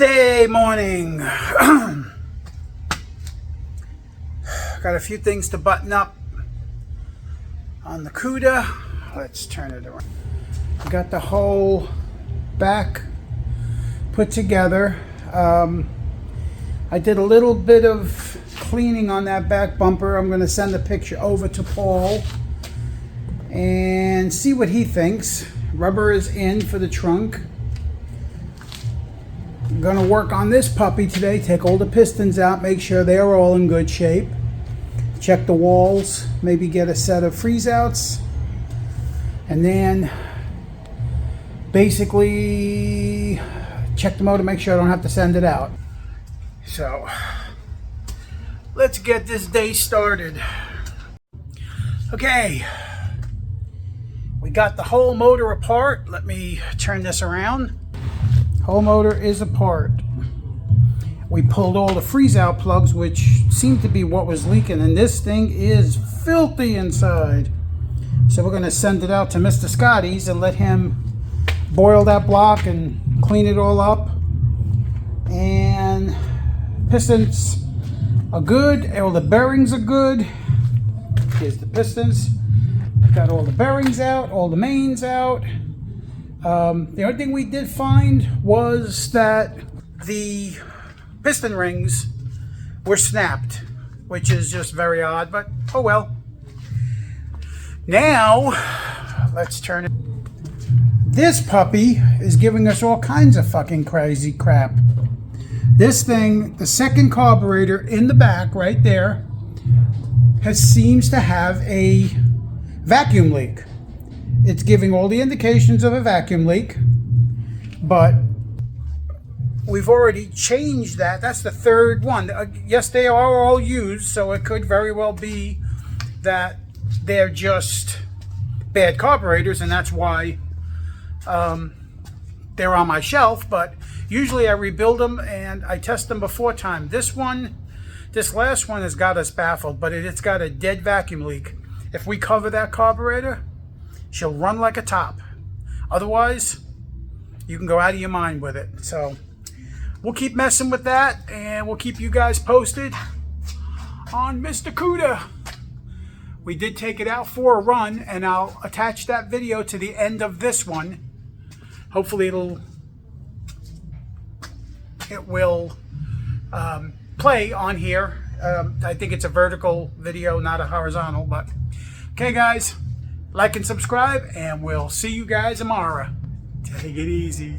Wednesday morning. Got a few things to button up on the Cuda. Let's turn it around. Got the whole back put together. I did a little bit of cleaning on that back bumper. I'm going to send a picture over to Paul and see what he thinks. Rubber is in for the trunk. I'm going to work on this puppy today. Take all the pistons out, make sure they're all in good shape. Check the walls, maybe get a set of freeze outs, and then basically check the motor, make sure I don't have to send it out. So let's get this day started. Okay, we got the whole motor apart. Let me turn this around. Whole motor is apart. We pulled all the freeze out plugs, which seemed to be what was leaking, and this thing is filthy inside. So we're going to send it out to Mr. Scotty's and let him boil that block and clean it all up. And pistons are good, all the bearings are good. Here's the pistons. Got all the bearings out, all the mains out. The only thing we did find was that the piston rings were snapped, which is just very odd, but oh well. Now, let's turn it. This puppy is giving us all kinds of fucking crazy crap. This thing, the second carburetor in the back right there, seems to have a vacuum leak. It's giving all the indications of a vacuum leak, but we've already changed that. That's the third one. Yes, they are all used, so it could very well be that they're just bad carburetors, and that's why they're on my shelf. But usually I rebuild them and I test them before time. This last one has got us baffled, but it's got a dead vacuum leak. If we cover that carburetor, she'll run like a top. Otherwise, you can go out of your mind with it. So we'll keep messing with that, and we'll keep you guys posted on Mr. Cuda. We did take it out for a run, and I'll attach that video to the end of this one. Hopefully it will play on here. I think it's a vertical video, not a horizontal. But okay, guys, like and subscribe, and we'll see you guys tomorrow. Take it easy.